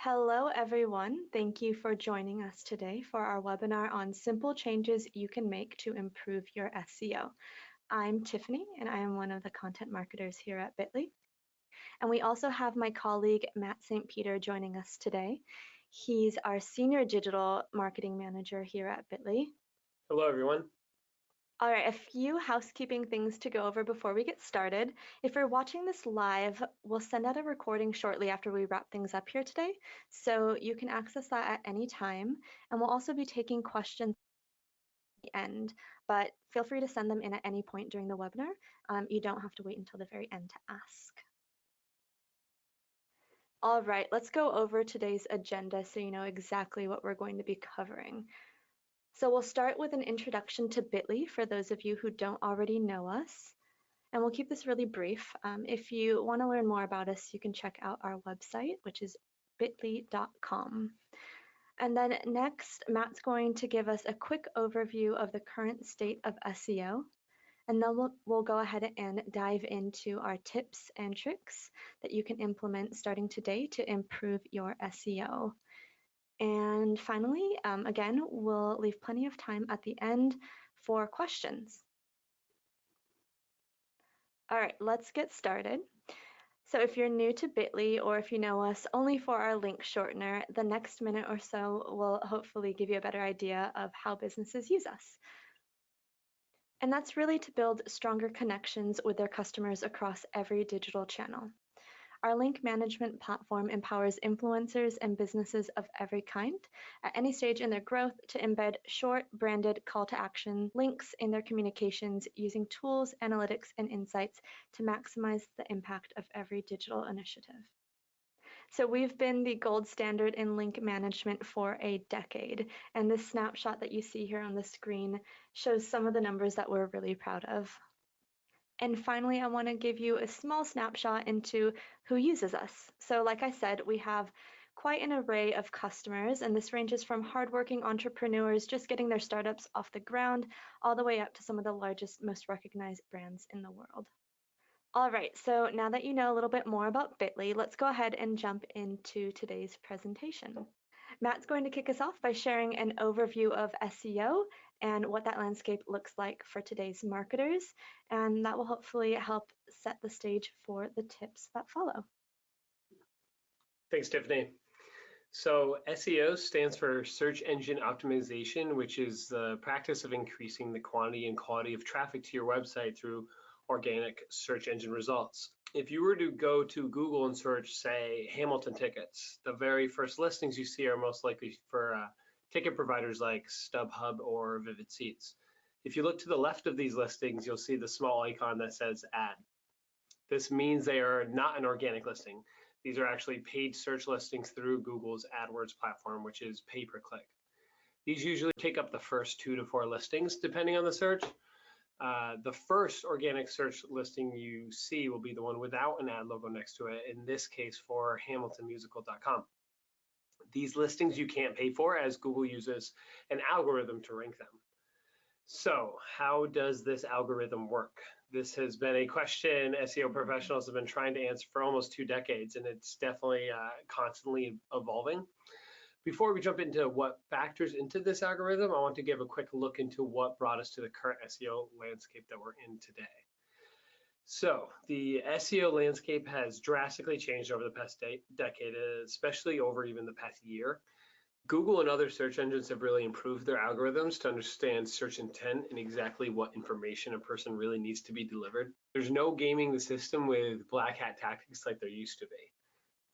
Hello, everyone. Thank you for joining us today for our webinar on simple changes you can make to improve your SEO. I'm Tiffany, and I am one of the content marketers here at Bitly. And we also have my colleague, Matt St. Peter, joining us today. He's our Senior Digital Marketing Manager here at Bitly. Hello, everyone. All right, a few housekeeping things to go over before we get started. If you're watching this live, we'll send out a recording shortly after we wrap things up here today, so you can access that at any time. And we'll also be taking questions at the end, but feel free to send them in at any point during the webinar. You don't have to wait until the very end to ask. All right, let's go over today's agenda so you know exactly what we're going to be covering. So we'll start with an introduction to Bitly for those of you who don't already know us. And we'll keep this really brief. If you want to learn more about us, you can check out our website, which is bitly.com. And then next, Matt's going to give us a quick overview of the current state of SEO. And then we'll go ahead and dive into our tips and tricks that you can implement starting today to improve your SEO. And finally, again, we'll leave plenty of time at the end for questions. All right, let's get started. So if you're new to Bitly, or if you know us only for our link shortener, the next minute or so will hopefully give you a better idea of how businesses use us. And that's really to build stronger connections with their customers across every digital channel. Our link management platform empowers influencers and businesses of every kind at any stage in their growth to embed short, branded call to action links in their communications using tools, analytics, and insights to maximize the impact of every digital initiative. So we've been the gold standard in link management for a decade, and this snapshot that you see here on the screen shows some of the numbers that we're really proud of. And finally, I want to give you a small snapshot into who uses us. So like I said, we have quite an array of customers, and this ranges from hardworking entrepreneurs just getting their startups off the ground, all the way up to some of the largest, most recognized brands in the world. All right, so now that you know a little bit more about Bitly, let's go ahead and jump into today's presentation. Matt's going to kick us off by sharing an overview of SEO and what that landscape looks like for today's marketers, and that will hopefully help set the stage for the tips that follow. Thanks, Tiffany. So SEO stands for Search Engine Optimization, which is the practice of increasing the quantity and quality of traffic to your website through organic search engine results. If you were to go to Google and search, say, Hamilton tickets, the very first listings you see are most likely for ticket providers like StubHub or Vivid Seats. If you look to the left of these listings, you'll see the small icon that says ad. This means they are not an organic listing. These are actually paid search listings through Google's AdWords platform, which is pay-per-click. These usually take up the first 2 to 4 listings, depending on the search. The first organic search listing you see will be the one without an ad logo next to it, in this case for hamiltonmusical.com. These listings you can't pay for, as Google uses an algorithm to rank them. So how does this algorithm work? This has been a question SEO professionals have been trying to answer for almost 2 decades, and it's definitely constantly evolving. Before we jump into what factors into this algorithm, I want to give a quick look into what brought us to the current SEO landscape that we're in today. So the SEO landscape has drastically changed over the past decade, especially over even the past year. Google and other search engines have really improved their algorithms to understand search intent and exactly what information a person really needs to be delivered. There's no gaming the system with black hat tactics like there used to be.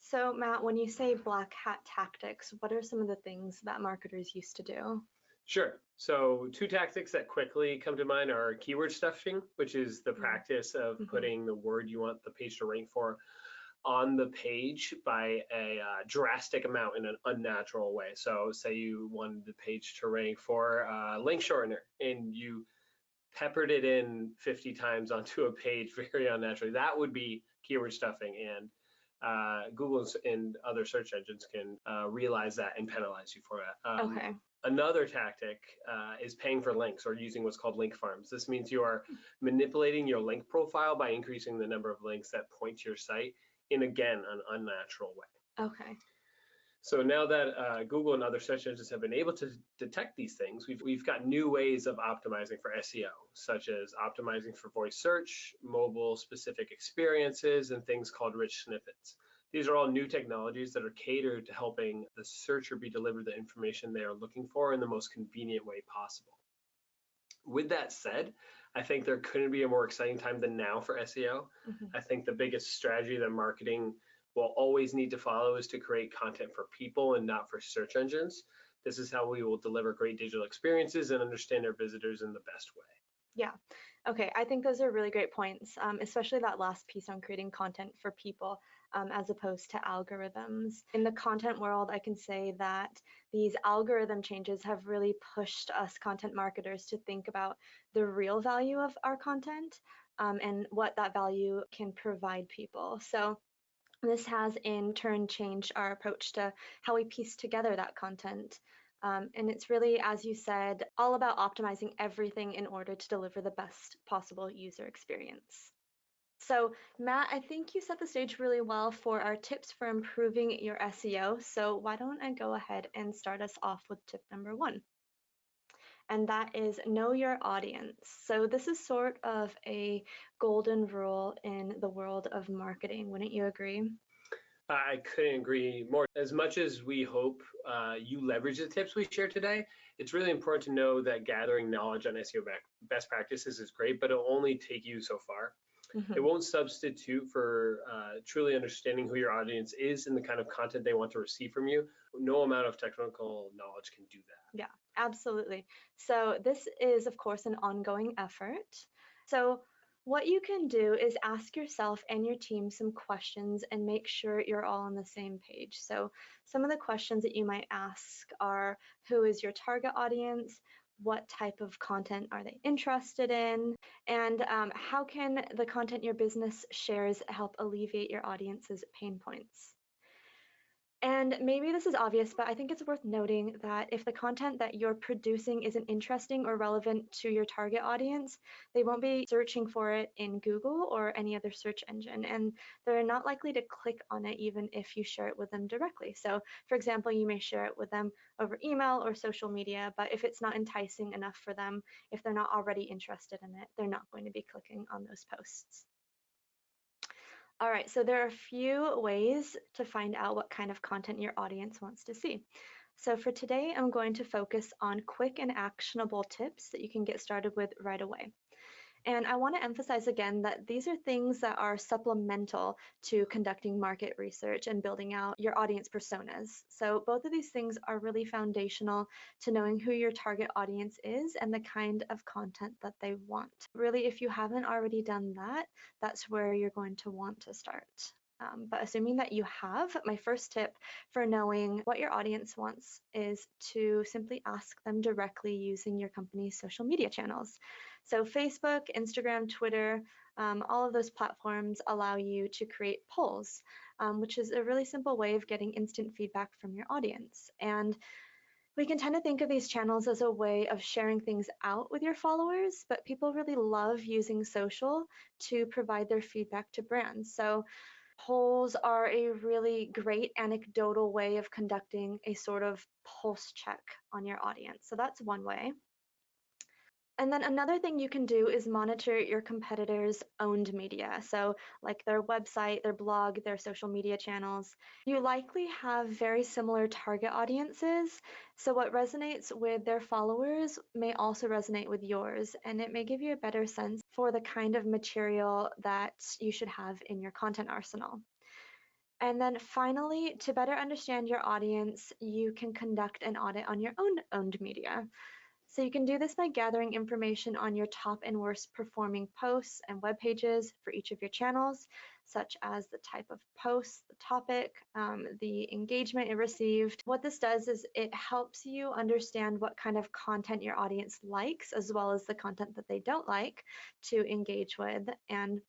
So Matt, when you say black hat tactics, what are some of the things that marketers used to do? Sure. So 2 tactics that quickly come to mind are keyword stuffing, which is the practice of putting the word you want the page to rank for on the page by a drastic amount in an unnatural way. So say you wanted the page to rank for link shortener and you peppered it in 50 times onto a page very unnaturally. That would be keyword stuffing, and Google and other search engines can realize that and penalize you for that. Okay. Another tactic is paying for links or using what's called link farms. This means you are manipulating your link profile by increasing the number of links that point to your site in, again, an unnatural way. Okay. So now that Google and other search engines have been able to detect these things, we've got new ways of optimizing for SEO, such as optimizing for voice search, mobile specific experiences, and things called rich snippets. These are all new technologies that are catered to helping the searcher be delivered the information they are looking for in the most convenient way possible. With that said, I think there couldn't be a more exciting time than now for SEO. I think the biggest strategy that marketing will always need to follow is to create content for people and not for search engines. This is how we will deliver great digital experiences and understand our visitors in the best way. Yeah. Okay. I think those are really great points, especially that last piece on creating content for people as opposed to algorithms. In the content world, I can say that these algorithm changes have really pushed us content marketers to think about the real value of our content and what that value can provide people. So this has in turn changed our approach to how we piece together that content. And it's really, as you said, all about optimizing everything in order to deliver the best possible user experience. So, Matt, I think you set the stage really well for our tips for improving your SEO. So, why don't I go ahead and start us off with tip number one? And that is know your audience. So, this is sort of a golden rule in the world of marketing. Wouldn't you agree? I couldn't agree more. As much as we hope you leverage the tips we share today, it's really important to know that gathering knowledge on SEO best practices is great, but it'll only take you so far. It won't substitute for truly understanding who your audience is and the kind of content they want to receive from you. No amount of technical knowledge can do that. Yeah, absolutely. So this is, of course, an ongoing effort. So what you can do is ask yourself and your team some questions and make sure you're all on the same page. So some of the questions that you might ask are, who is your target audience? What type of content are they interested in? And how can the content your business shares help alleviate your audience's pain points? And maybe this is obvious, but I think it's worth noting that if the content that you're producing isn't interesting or relevant to your target audience, they won't be searching for it in Google or any other search engine, and they're not likely to click on it even if you share it with them directly. So, for example, you may share it with them over email or social media, but if it's not enticing enough for them, if they're not already interested in it, they're not going to be clicking on those posts. All right, so there are a few ways to find out what kind of content your audience wants to see. So for today, I'm going to focus on quick and actionable tips that you can get started with right away. And I want to emphasize again that these are things that are supplemental to conducting market research and building out your audience personas. So both of these things are really foundational to knowing who your target audience is and the kind of content that they want. Really, if you haven't already done that, that's where you're going to want to start. But assuming that you have, my first tip for knowing what your audience wants is to simply ask them directly using your company's social media channels. So Facebook, Instagram, Twitter, all of those platforms allow you to create polls, which is a really simple way of getting instant feedback from your audience. And we can tend to think of these channels as a way of sharing things out with your followers, but people really love using social to provide their feedback to brands. So polls are a really great anecdotal way of conducting a sort of pulse check on your audience. So that's one way. And then another thing you can do is monitor your competitors' owned media. So, like their website, their blog, their social media channels. You likely have very similar target audiences. So, what resonates with their followers may also resonate with yours. And it may give you a better sense for the kind of material that you should have in your content arsenal. And then finally, to better understand your audience, you can conduct an audit on your own owned media. So you can do this by gathering information on your top and worst performing posts and web pages for each of your channels, such as the type of post, the topic, the engagement it received. What this does is it helps you understand what kind of content your audience likes, as well as the content that they don't like to engage with. And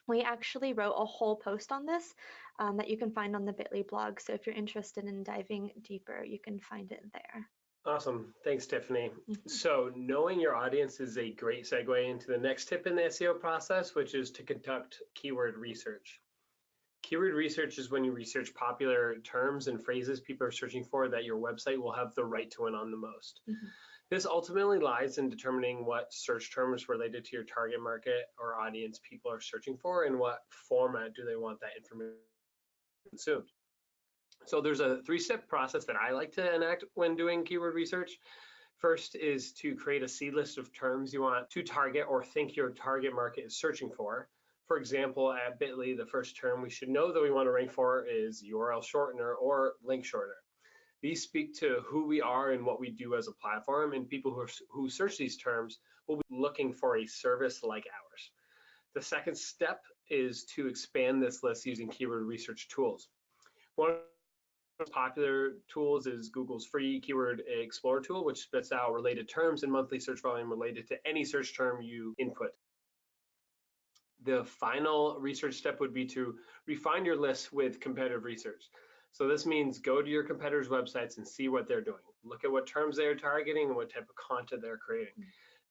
we actually wrote a whole post on this that you can find on the Bitly blog. So if you're interested in diving deeper, you can find it there. Awesome. Thanks, Tiffany. So knowing your audience is a great segue into the next tip in the SEO process, which is to conduct keyword research. Keyword research is when you research popular terms and phrases people are searching for that your website will have the right to win on the most. This ultimately lies in determining what search terms related to your target market or audience people are searching for and what format do they want that information consumed. So there's a 3-step process that I like to enact when doing keyword research. First is to create a seed list of terms you want to target or think your target market is searching for. For example, at Bitly, the first term we should know that we want to rank for is URL shortener or link shortener. These speak to who we are and what we do as a platform, and people who search these terms will be looking for a service like ours. The second step is to expand this list using keyword research tools. One of the most popular tools is Google's free Keyword Explorer tool, which spits out related terms and monthly search volume related to any search term you input. The final research step would be to refine your list with competitive research. So this means go to your competitors' websites and see what they're doing. Look at what terms they're targeting and what type of content they're creating.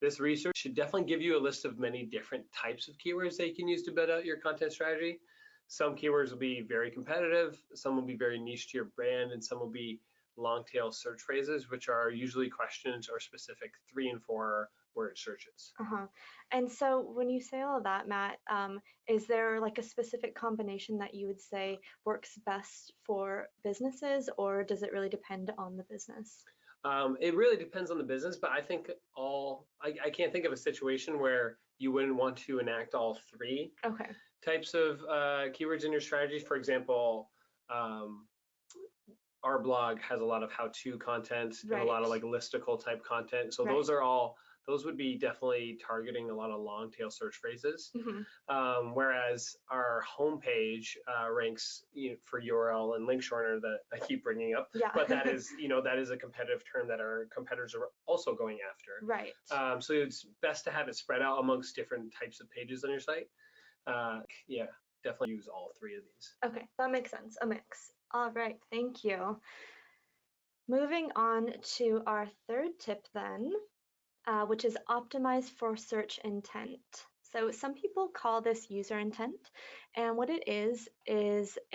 This research should definitely give you a list of many different types of keywords that you can use to build out your content strategy. Some keywords will be very competitive, some will be very niche to your brand, and some will be long tail search phrases, which are usually questions or specific 3 and 4 word searches. And so when you say all of that, Matt, is there like a specific combination that you would say works best for businesses, or does it really depend on the business? It really depends on the business, but I think I can't think of a situation where you wouldn't want to enact all 3 types of keywords in your strategy. For example, our blog has a lot of how-to content and a lot of like listicle type content. So those would be definitely targeting a lot of long tail search phrases. Whereas our homepage ranks for URL and link shortener that I keep bringing up. But that is, that is a competitive term that our competitors are also going after. So it's best to have it spread out amongst different types of pages on your site. Yeah, definitely use all 3 of these. Okay, that makes sense. A mix. All right, thank you. Moving on to our third tip then, which is optimize for search intent. So some people call this user intent, and what it is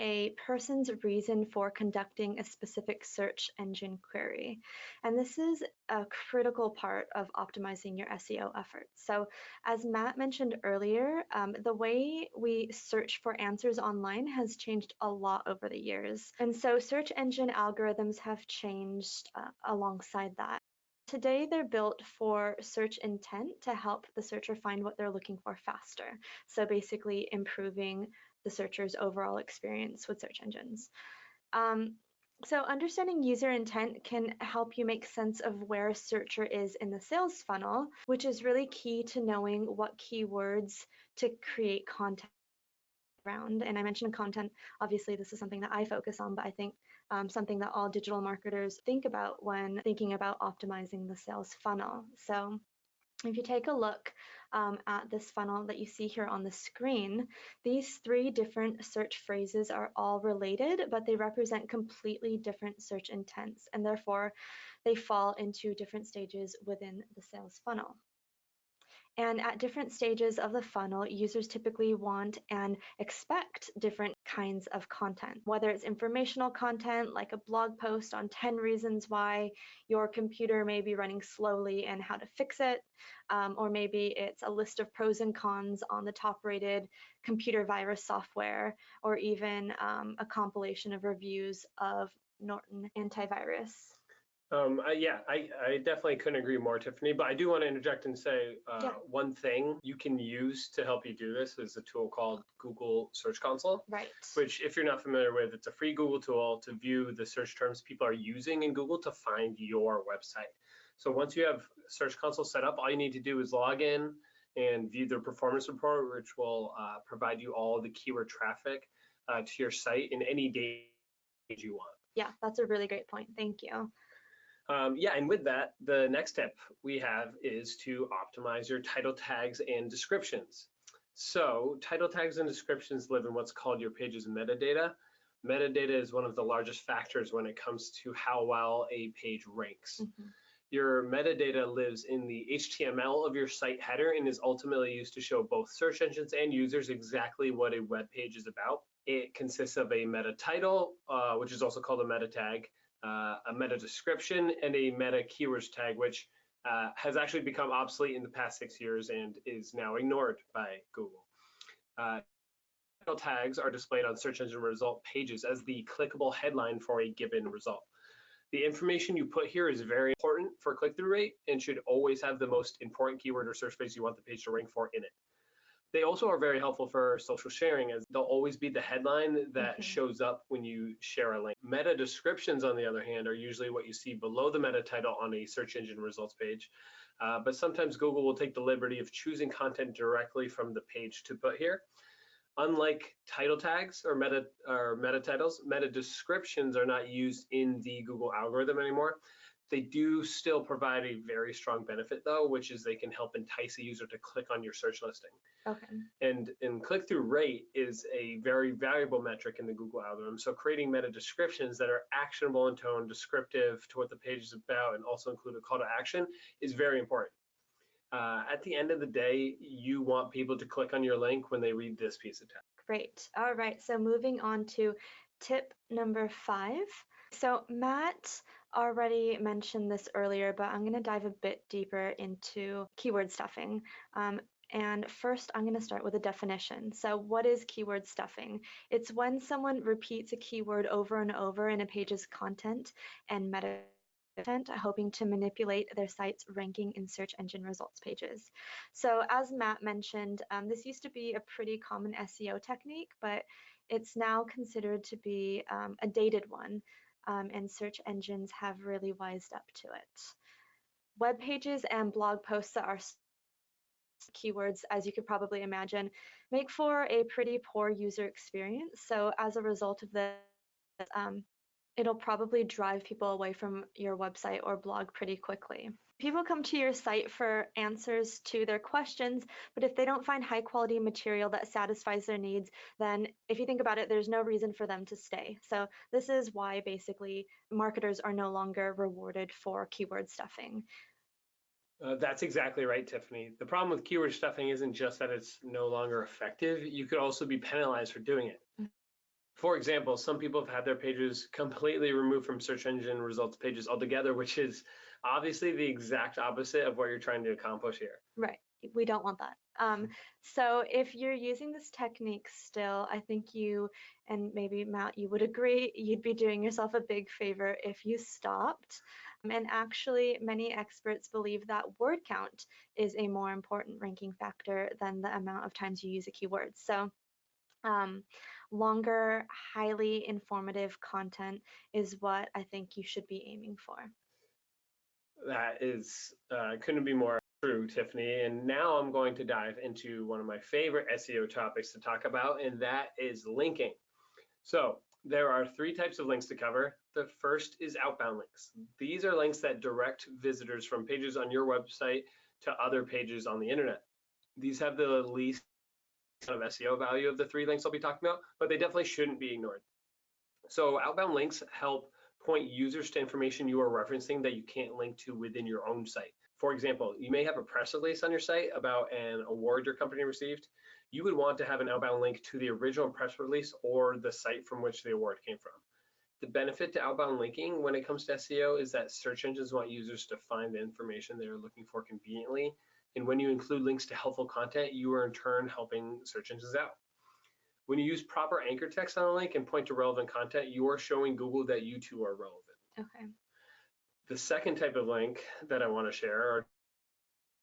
a person's reason for conducting a specific search engine query. And this is a critical part of optimizing your SEO efforts. So as Matt mentioned earlier, the way we search for answers online has changed a lot over the years. And so search engine algorithms have changed alongside that. Today, they're built for search intent to help the searcher find what they're looking for faster. So basically improving the searcher's overall experience with search engines. So understanding user intent can help you make sense of where a searcher is in the sales funnel, which is really key to knowing what keywords to create content around. And I mentioned content, obviously this is something that I focus on, but I think something that all digital marketers think about when thinking about optimizing the sales funnel. So if you take a look at this funnel that you see here on the screen, these 3 different search phrases are all related, but they represent completely different search intents, and therefore they fall into different stages within the sales funnel. And at different stages of the funnel, users typically want and expect different kinds of content, whether it's informational content like a blog post on 10 reasons why your computer may be running slowly and how to fix it, or maybe it's a list of pros and cons on the top-rated computer virus software, or even a compilation of reviews of Norton antivirus. I definitely couldn't agree more, Tiffany, but I do want to interject and say one thing you can use to help you do this is a tool called Google Search Console, which if you're not familiar with, it's a free Google tool to view the search terms people are using in Google to find your website. So once you have Search Console set up, all you need to do is log in and view their performance report, which will provide you all the keyword traffic to your site in any day you want. Yeah, that's a really great point. Thank you. And with that, the next step we have is to optimize your title tags and descriptions. So title tags and descriptions live in what's called your page's metadata. Metadata is one of the largest factors when it comes to how well a page ranks. Your metadata lives in the HTML of your site header and is ultimately used to show both search engines and users exactly what a web page is about. It consists of a meta title, which is also called a meta tag, a meta description, and a meta keywords tag, which has actually become obsolete in the past 6 years and is now ignored by Google. Title tags are displayed on search engine result pages as the clickable headline for a given result. The information you put here is very important for click-through rate and should always have the most important keyword or search phrase you want the page to rank for in it. They also are very helpful for social sharing, as they'll always be the headline that shows up when you share a link. Meta descriptions, on the other hand, are usually what you see below the meta title on a search engine results page. But sometimes Google will take the liberty of choosing content directly from the page to put here. Unlike title tags or meta titles, meta descriptions are not used in the Google algorithm anymore. They do still provide a very strong benefit though, which is they can help entice a user to click on your search listing. Okay. And click-through rate is a very valuable metric in the Google algorithm. So creating meta descriptions that are actionable in tone, descriptive to what the page is about, and also include a call to action is very important. At the end of the day, you want people to click on your link when they read this piece of text. Great. All right. So moving on to tip number 5. So Matt already mentioned this earlier, but I'm going to dive a bit deeper into keyword stuffing. And first, I'm going to start with a definition. So what is keyword stuffing? It's when someone repeats a keyword over and over in a page's content and meta content, hoping to manipulate their site's ranking in search engine results pages. So as Matt mentioned, this used to be a pretty common SEO technique, but it's now considered to be a dated one, and search engines have really wised up to it. Web pages and blog posts that are keywords, as you could probably imagine, make for a pretty poor user experience. So as a result of this, it'll probably drive people away from your website or blog pretty quickly. People come to your site for answers to their questions, but if they don't find high quality material that satisfies their needs, then if you think about it, there's no reason for them to stay. So this is why basically marketers are no longer rewarded for keyword stuffing. That's exactly right, Tiffany. The problem with keyword stuffing isn't just that it's no longer effective. You could also be penalized for doing it. For example, some people have had their pages completely removed from search engine results pages altogether, which is obviously the exact opposite of what you're trying to accomplish here. Right. We don't want that. So if you're using this technique still, I think you, and maybe Matt, you would agree, you'd be doing yourself a big favor if you stopped. And actually, many experts believe that word count is a more important ranking factor than the amount of times you use a keyword. So longer, highly informative content is what I think you should be aiming for. That is, couldn't be more true, Tiffany. And now I'm going to dive into one of my favorite SEO topics to talk about, and that is linking. So there are 3 types of links to cover. The first is outbound links. These are links that direct visitors from pages on your website to other pages on the internet. These have the least of SEO value of the 3 links I'll be talking about, but they definitely shouldn't be ignored. So outbound links help point users to information you are referencing that you can't link to within your own site. For example, you may have a press release on your site about an award your company received. You would want to have an outbound link to the original press release or the site from which the award came from. The benefit to outbound linking when it comes to SEO is that search engines want users to find the information they're looking for conveniently. And when you include links to helpful content, you are in turn helping search engines out. When you use proper anchor text on a link and point to relevant content, you are showing Google that you too are relevant. Okay. The second type of link that I want to share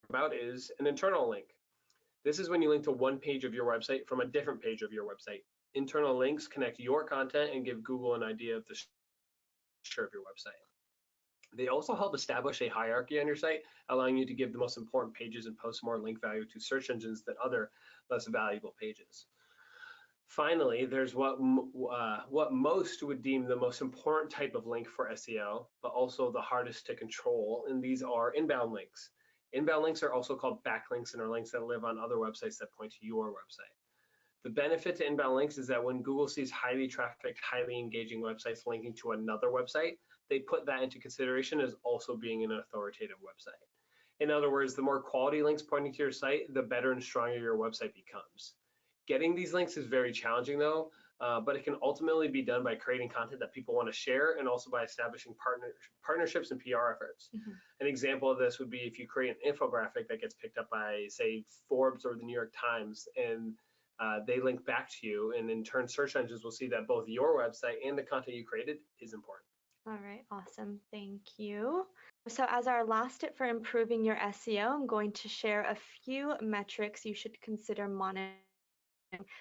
about is an internal link. This is when you link to one page of your website from a different page of your website. Internal links connect your content and give Google an idea of the structure of your website. They also help establish a hierarchy on your site, allowing you to give the most important pages and post more link value to search engines than other less valuable pages. Finally, there's what most would deem the most important type of link for SEO, but also the hardest to control, and these are inbound links. Inbound links are also called backlinks and are links that live on other websites that point to your website. The benefit to inbound links is that when Google sees highly trafficked, highly engaging websites linking to another website, they put that into consideration as also being an authoritative website. In other words, the more quality links pointing to your site, the better and stronger your website becomes. Getting these links is very challenging though, but it can ultimately be done by creating content that people want to share and also by establishing partnerships and PR efforts. Mhm. An example of this would be if you create an infographic that gets picked up by, say, Forbes or the New York Times, and they link back to you, and in turn, search engines will see that both your website and the content you created is important. All right, awesome. Thank you. So as our last tip for improving your SEO, I'm going to share a few metrics you should consider monitoring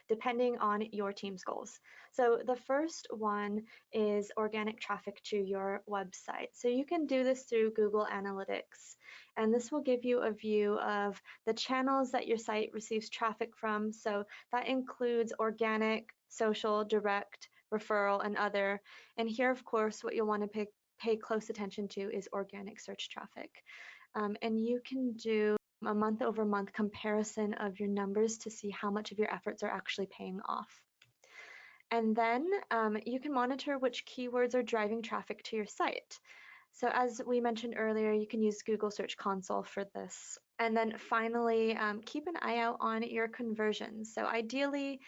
depending on your team's goals. So the first one is organic traffic to your website. So you can do this through Google Analytics, and this will give you a view of the channels that your site receives traffic from. So that includes organic, social, direct, referral, and other. And here, of course, what you'll want to pay close attention to is organic search traffic. And you can do a month over month comparison of your numbers to see how much of your efforts are actually paying off. And then you can monitor which keywords are driving traffic to your site. So as we mentioned earlier, you can use Google Search Console for this. And then finally, keep an eye out on your conversions. So ideally,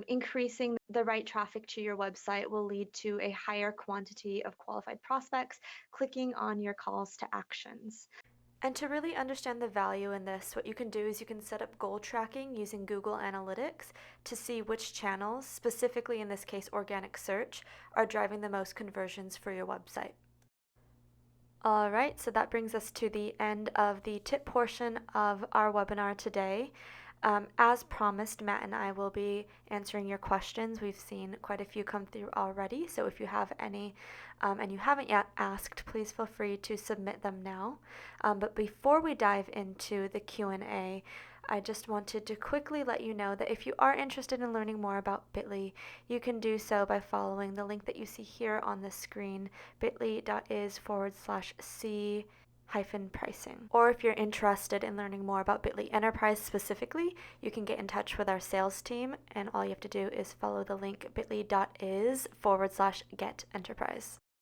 increasing the right traffic to your website will lead to a higher quantity of qualified prospects clicking on your calls to actions. And to really understand the value in this, what you can do is you can set up goal tracking using Google Analytics to see which channels, specifically in this case organic search, are driving the most conversions for your website. All right, so that brings us to the end of the tip portion of our webinar today. As promised, Matt and I will be answering your questions. We've seen quite a few come through already, so if you have any and you haven't yet asked, please feel free to submit them now. But before we dive into the Q&A, I just wanted to quickly let you know that if you are interested in learning more about Bitly, you can do so by following the link that you see here on the screen, bit.ly/c pricing. Or if you're interested in learning more about Bitly Enterprise specifically, you can get in touch with our sales team, and all you have to do is follow the link bit.ly/get enterprise.